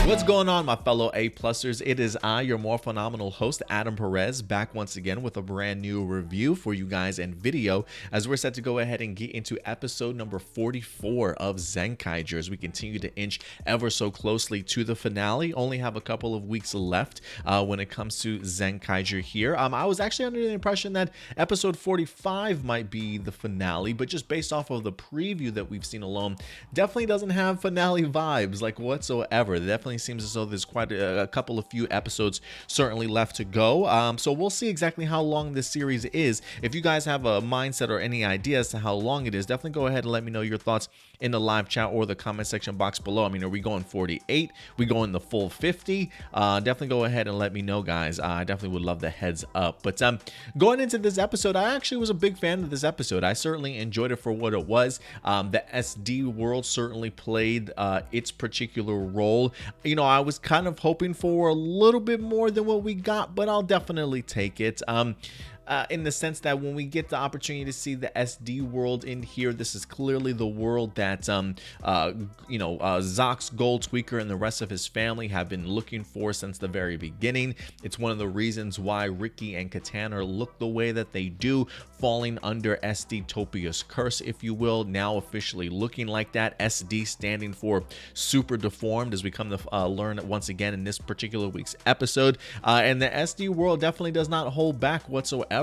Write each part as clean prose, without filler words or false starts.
What's going on, my fellow A-Plusers? It is I, your Morphinominal host, Adam Perez, back once again with a brand new review for you guys and video as we're set to go ahead and get into episode number 44 of Zenkaiger as we continue to inch ever so closely to the finale. Only have a couple of weeks left when it comes to Zenkaiger here. I was actually under the impression that episode 45 might be the finale, but just based off of the preview that we've seen alone, definitely doesn't have finale vibes like whatsoever. It definitely seems as though there's quite a couple of few episodes certainly left to go. So we'll see exactly how long this series is. If you guys have a mindset or any idea as to how long it is, definitely go ahead and let me know your thoughts in the live chat or the comment section box below. I mean, are we going 48? We going the full 50? Definitely go ahead and let me know, guys. I definitely would love the heads up. But going into this episode, I actually was a big fan of this episode. I certainly enjoyed it for what it was. The SD world certainly played its particular role. You know, I was kind of hoping for a little bit more than what we got, but I'll definitely take it. In the sense that when we get the opportunity to see the SD world in here, this is clearly the world that Zox, Goldtweaker, and the rest of his family have been looking for since the very beginning. It's one of the reasons why Ricky and Katana look the way that they do, falling under SD-topia's curse, if you will, now officially looking like that. SD standing for super deformed, as we come to learn once again in this particular week's episode. And the SD world definitely does not hold back whatsoever.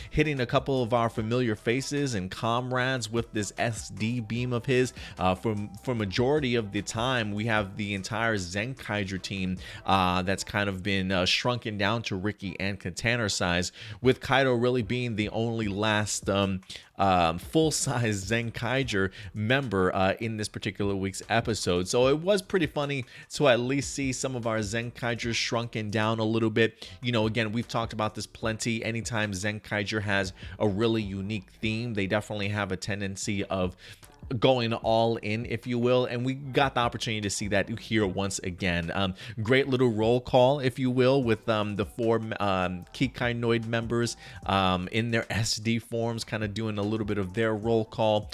Hitting a couple of our familiar faces and comrades with this SD beam of his. For majority of the time, we have the entire Zenkaiger team that's kind of been shrunken down to Ricky and Katana size, with Kaido really being the only last full-size Zenkaiger member in this particular week's episode. So it was pretty funny to at least see some of our Zenkaigers shrunken down a little bit. You know, again, we've talked about this plenty. Anytime Zenkaiger has a really unique theme, they definitely have a tendency of going all in, if you will, and we got the opportunity to see that here once again. Great little roll call, if you will, with the four Kikai Noid members in their SD forms, kind of doing a little bit of their roll call.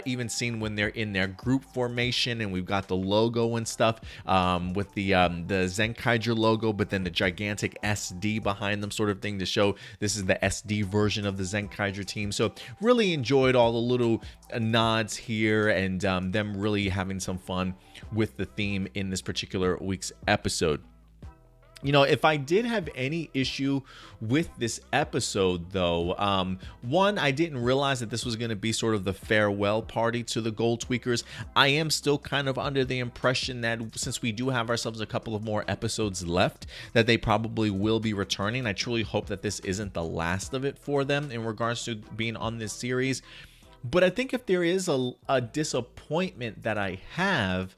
Even seen when they're in their group formation, and we've got the logo and stuff with the Zenkaiger logo, but then the gigantic SD behind them, sort of thing, to show this is the SD version of the Zenkaiger team. So really enjoyed all the little nods here and them really having some fun with the theme in this particular week's episode. You know, if I did have any issue with this episode, though, one, I didn't realize that this was going to be sort of the farewell party to the Goldtweakers. I am still kind of under the impression that since we do have ourselves a couple of more episodes left, that they probably will be returning. I truly hope that this isn't the last of it for them in regards to being on this series. But I think if there is a disappointment that I have,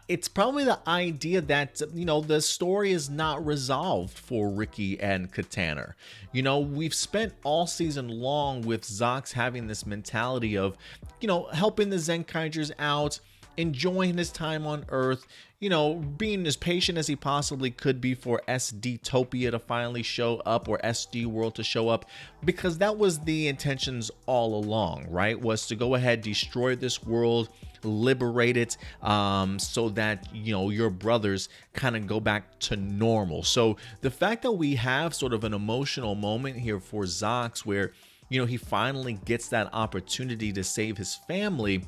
it's probably the idea that, you know, the story is not resolved for Ricky and Katana. You know, we've spent all season long with Zox having this mentality of, you know, helping the Zenkaigers out, enjoying his time on Earth, you know, being as patient as he possibly could be for SD-topia to finally show up, or SD world to show up, because that was the intentions all along, right? Was to go ahead, destroy this world, liberate it, so that, you know, your brothers kind of go back to normal. So the fact that we have sort of an emotional moment here for Zox where, you know, he finally gets that opportunity to save his family,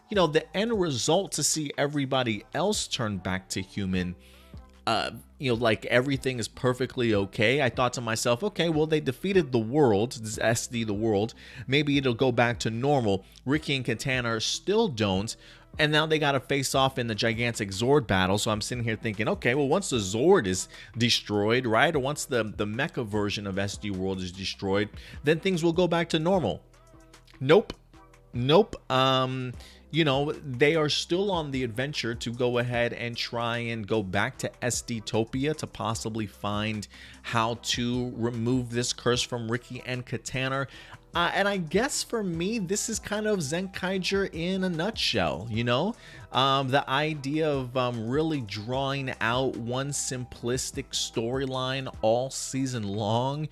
you know, the end result to see everybody else turn back to human, you know, like everything is perfectly okay. I thought to myself, okay, well, they defeated the world, this SD, the world. Maybe it'll go back to normal. Ricky and Katana still don't. And now they got to face off in the gigantic Zord battle. So I'm sitting here thinking, okay, well, once the Zord is destroyed, right? Or once the mecha version of SD world is destroyed, then things will go back to normal. Nope. You know, they are still on the adventure to go ahead and try and go back to SD-topia to possibly find how to remove this curse from Ricky and Katana. And I guess for me, this is kind of Zenkaiger in a nutshell, you know? The idea of really drawing out one simplistic storyline all season long,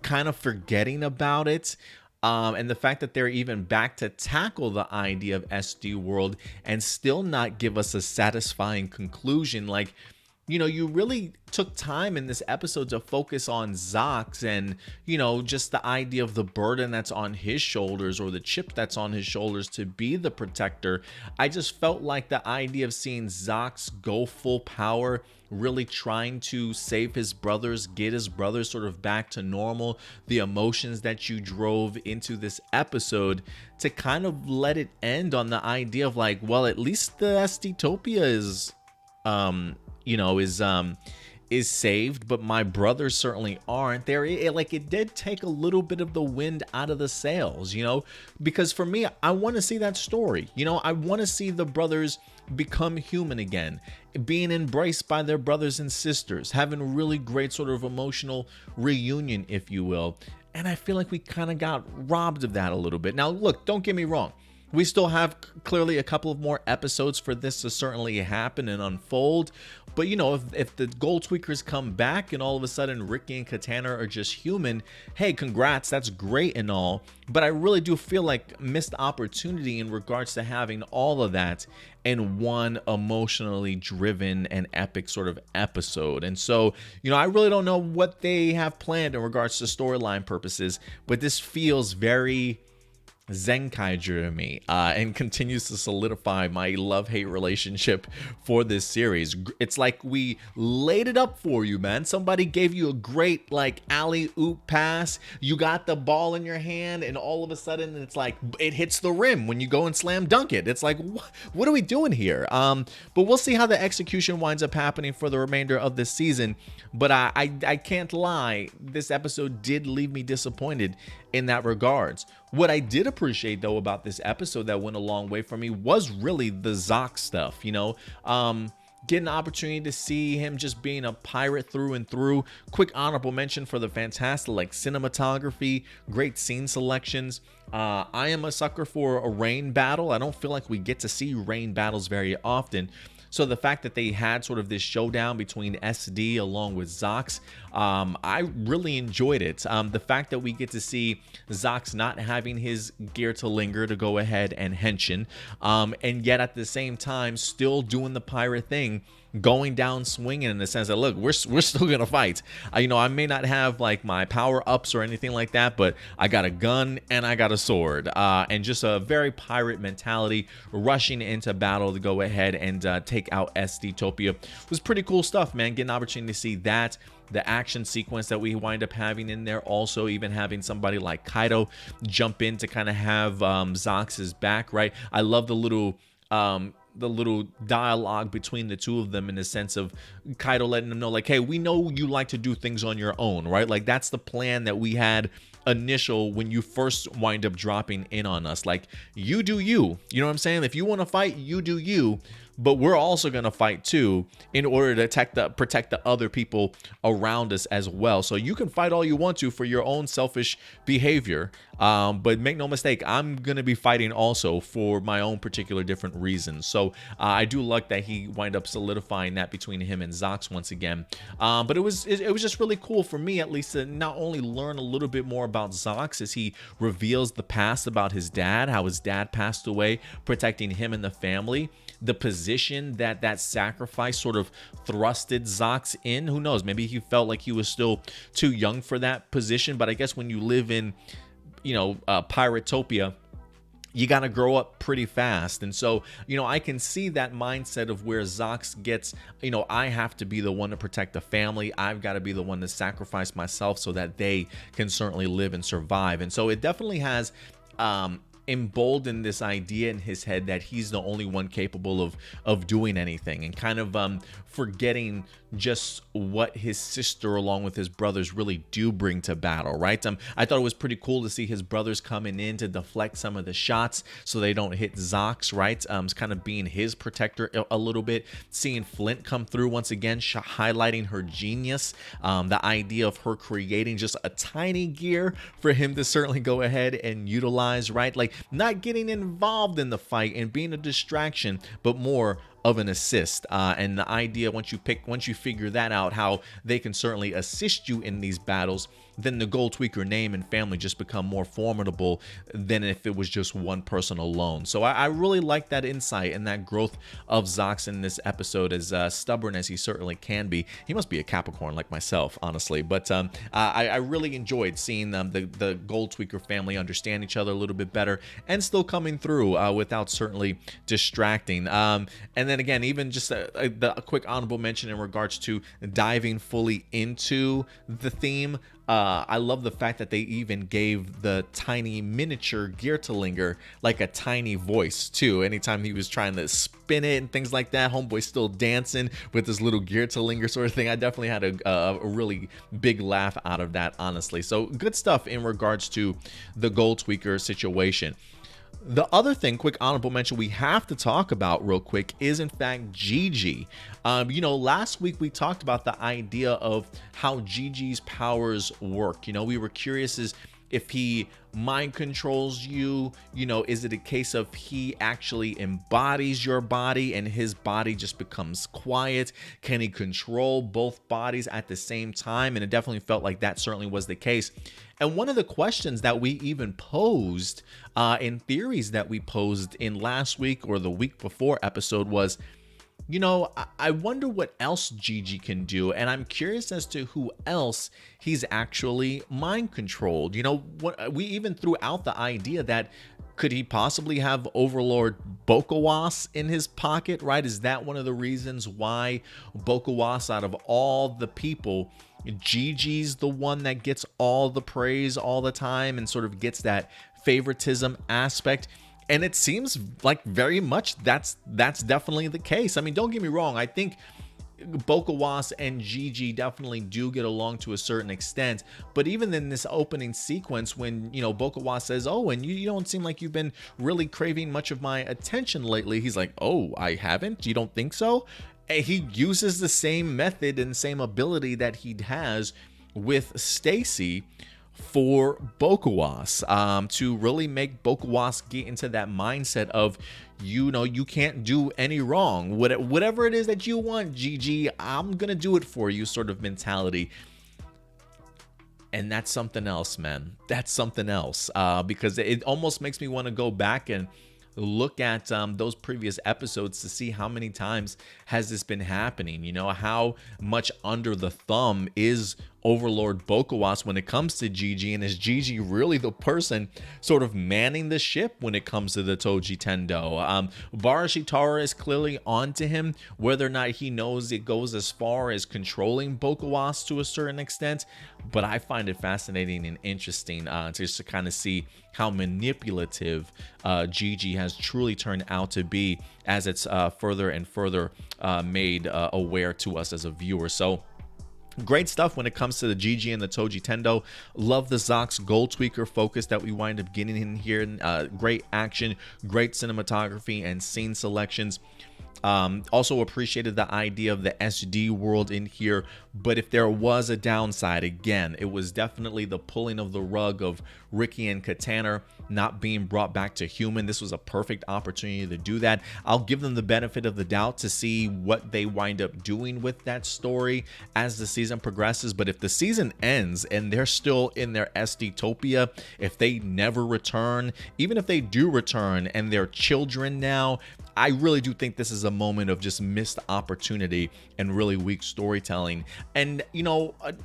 kind of forgetting about it. And the fact that they're even back to tackle the idea of SD World and still not give us a satisfying conclusion. Like, you really took time in this episode to focus on Zox and, just the idea of the burden that's on his shoulders, or the chip that's on his shoulders to be the protector. I just felt like the idea of seeing Zox go full power, really trying to save his brothers, get his brothers sort of back to normal, the emotions that you drove into this episode, to kind of let it end on the idea of like, well, at least the SD-topia is saved, but my brothers certainly aren't. It did take a little bit of the wind out of the sails, because for me, I want to see that story. I want to see the brothers become human again, being embraced by their brothers and sisters, having a really great sort of emotional reunion, if you will. And I feel like we kind of got robbed of that a little bit. Now, look, don't get me wrong. We still have clearly a couple of more episodes for this to certainly happen and unfold. But, if the Goldtweakers come back and all of a sudden Ricky and Katana are just human, hey, congrats, that's great and all. But I really do feel like missed opportunity in regards to having all of that in one emotionally driven and epic sort of episode. And so, I really don't know what they have planned in regards to storyline purposes, but this feels very Zenkaiger to me, and continues to solidify my love-hate relationship for this series. It's like we laid it up for you, man. Somebody gave you a great alley-oop pass. You got the ball in your hand, and all of a sudden it's like it hits the rim when you go and slam dunk it. It's like, what are we doing here? But we'll see how the execution winds up happening for the remainder of this season. But I can't lie, this episode did leave me disappointed in that regards. What I did appreciate though about this episode that went a long way for me was really the Zox stuff, getting the opportunity to see him just being a pirate through and through. Quick honorable mention for the fantastic cinematography, great scene selections. I am a sucker for a rain battle. I don't feel like we get to see rain battles very often. So the fact that they had sort of this showdown between SD along with Zox, I really enjoyed it. The fact that we get to see Zox not having his gear to linger to go ahead and henshin, and yet at the same time still doing the pirate thing, going down swinging in the sense that, look, we're still gonna fight. I may not have my power ups or anything like that, but I got a gun and I got a sword, and just a very pirate mentality, rushing into battle to go ahead and take out SD-topia. Was pretty cool stuff, man. Getting an opportunity to see that. The action sequence that we wind up having in there, also even having somebody like Kaido jump in to kind of have Zox's back, right? I love the little dialogue between the two of them, in the sense of Kaido letting them know, hey, we know you like to do things on your own, right? That's the plan that we had initial when you first wind up dropping in on us. You do you. You know what I'm saying? If you want to fight, you do you. But we're also going to fight too, in order to protect the other people around us as well. So you can fight all you want to for your own selfish behavior. But make no mistake, I'm going to be fighting also for my own particular different reasons. So I do like that he wind up solidifying that between him and Zox once again. But it was just really cool for me, at least, to not only learn a little bit more about Zox as he reveals the past about his dad, how his dad passed away, protecting him and the family. The position that sacrifice sort of thrusted Zox in. Who knows? Maybe he felt like he was still too young for that position. But I guess when you live in, Piratopia, you got to grow up pretty fast. And so, I can see that mindset of where Zox gets, I have to be the one to protect the family. I've got to be the one to sacrifice myself so that they can certainly live and survive. And so it definitely has emboldened this idea in his head that he's the only one capable of doing anything, and kind of forgetting just what his sister along with his brothers really do bring to battle, right? I thought it was pretty cool to see his brothers coming in to deflect some of the shots so they don't hit Zox, right? It's kind of being his protector a little bit. Seeing Flint come through once again, highlighting her genius, the idea of her creating just a tiny gear for him to certainly go ahead and utilize, right? Not getting involved in the fight and being a distraction, but more of an assist. And the idea, once you figure that out, how they can certainly assist you in these battles, then the Goldtweaker name and family just become more formidable than if it was just one person alone. So I really like that insight and that growth of Zox in this episode, as stubborn as he certainly can be. He must be a Capricorn like myself, honestly. But I really enjoyed seeing the Goldtweaker family understand each other a little bit better and still coming through without certainly distracting. And then again, even just a quick honorable mention in regards to diving fully into the theme. I love the fact that they even gave the tiny miniature Geertelinger like a tiny voice too. Anytime he was trying to spin it and things like that, homeboy's still dancing with this little Geertelinger sort of thing. I definitely had a really big laugh out of that, honestly. So good stuff in regards to the Goldtweaker situation. The other thing, quick honorable mention we have to talk about real quick is in fact Gege. Last week we talked about the idea of how Gege's powers work. We were curious as if he mind controls you, is it a case of he actually embodies your body and his body just becomes quiet? Can he control both bodies at the same time? And it definitely felt like that certainly was the case. And one of the questions that we even posed in theories that we posed in last week or the week before episode was, I wonder what else Gege can do, and I'm curious as to who else he's actually mind controlled. We even threw out the idea that could he possibly have Overlord Bokawas in his pocket, right? Is that one of the reasons why Bokawas, out of all the people, Gege's the one that gets all the praise all the time and sort of gets that favoritism aspect? And it seems like very much that's definitely the case. I mean, don't get me wrong. I think Bokawas and Gege definitely do get along to a certain extent. But even in this opening sequence, when, Bokawas says, oh, and you don't seem like you've been really craving much of my attention lately. He's like, oh, I haven't? You don't think so? And he uses the same method and same ability that he has with Stacy for Bokawas, to really make Bokawas get into that mindset of, you can't do any wrong. Whatever it is that you want, Gege, I'm gonna do it for you sort of mentality. And that's something else, man. That's something else, because it almost makes me want to go back and look at those previous episodes to see how many times has this been happening. How much under the thumb is Overlord Bokawas when it comes to Gege, and is Gege really the person sort of manning the ship when it comes to the Tojitendo? Barashitara is clearly onto him, whether or not he knows it goes as far as controlling Bokawas to a certain extent, but I find it fascinating and interesting just to kind of see how manipulative Gege has truly turned out to be as it's further and further made aware to us as a viewer. So great stuff when it comes to the Gege and the Tojitendo. Love the Zox Goldtweaker focus that we wind up getting in here. Great action, great cinematography, and scene selections. Also appreciated the idea of the SD world in here, but if there was a downside, again, it was definitely the pulling of the rug of Ricky and Katana not being brought back to human. This was a perfect opportunity to do that. I'll give them the benefit of the doubt to see what they wind up doing with that story as the season progresses, but if the season ends and they're still in their SD-topia, if they never return, even if they do return and they're children now, I really do think this is a moment of just missed opportunity and really weak storytelling. And,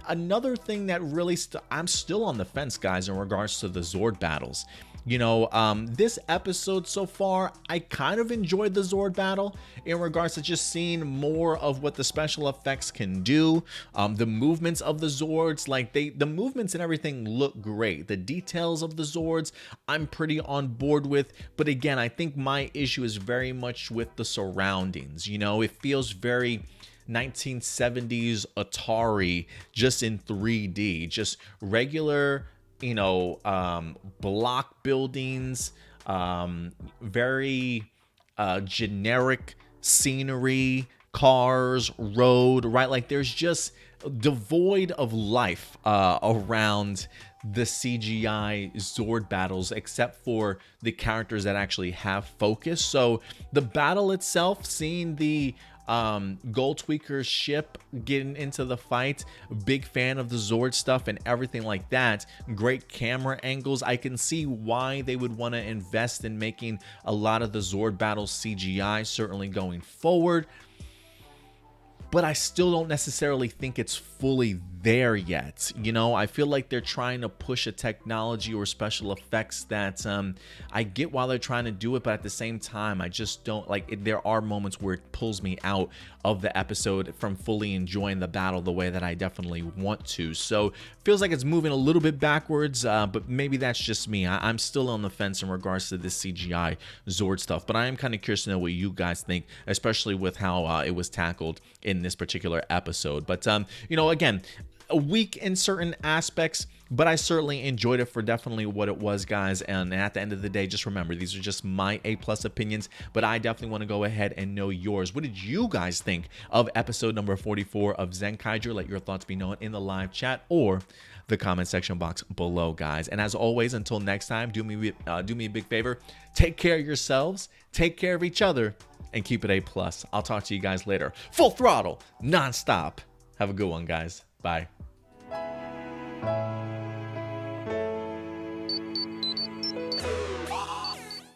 another thing that really, I'm still on the fence, guys, in regards to the Zord battles. This episode so far, I kind of enjoyed the Zord battle in regards to just seeing more of what the special effects can do. The movements of the Zords, the movements and everything look great. The details of the Zords, I'm pretty on board with. But again, I think my issue is very much with the surroundings. It feels very 1970s Atari, just in 3D, just regular block buildings, very generic scenery, cars, road, right? Like there's just devoid of life around the CGI Zord battles, except for the characters that actually have focus. So the battle itself, seeing the Goldtweaker ship getting into the fight, big fan of the Zord stuff and everything like that. Great camera angles. I can see why they would want to invest in making a lot of the Zord battles CGI, certainly going forward. But I still don't necessarily think it's fully there yet. You know, I feel like they're trying to push a technology or special effects that I get while they're trying to do it, but at the same time, I just don't like it. There are moments where it pulls me out of the episode from fully enjoying the battle the way that I definitely want to. So feels like it's moving a little bit backwards, but maybe that's just me. I'm still on the fence in regards to this CGI Zord stuff, but I am kind of curious to know what you guys think, especially with how it was tackled in this particular episode. But you know, again, weak in certain aspects, but I certainly enjoyed it for definitely what it was, guys. And at the end of the day, just remember, these are just my A+ opinions, but I definitely want to go ahead and know yours. What did you guys think of episode number 44 of Zenkaiger? Let your thoughts be known in the live chat or the comment section box below, guys. And as always, until next time, do me a big favor, take care of yourselves, take care of each other, and keep it A+. I'll talk to you guys later. Full throttle, non-stop. Have a good one, guys. Bye.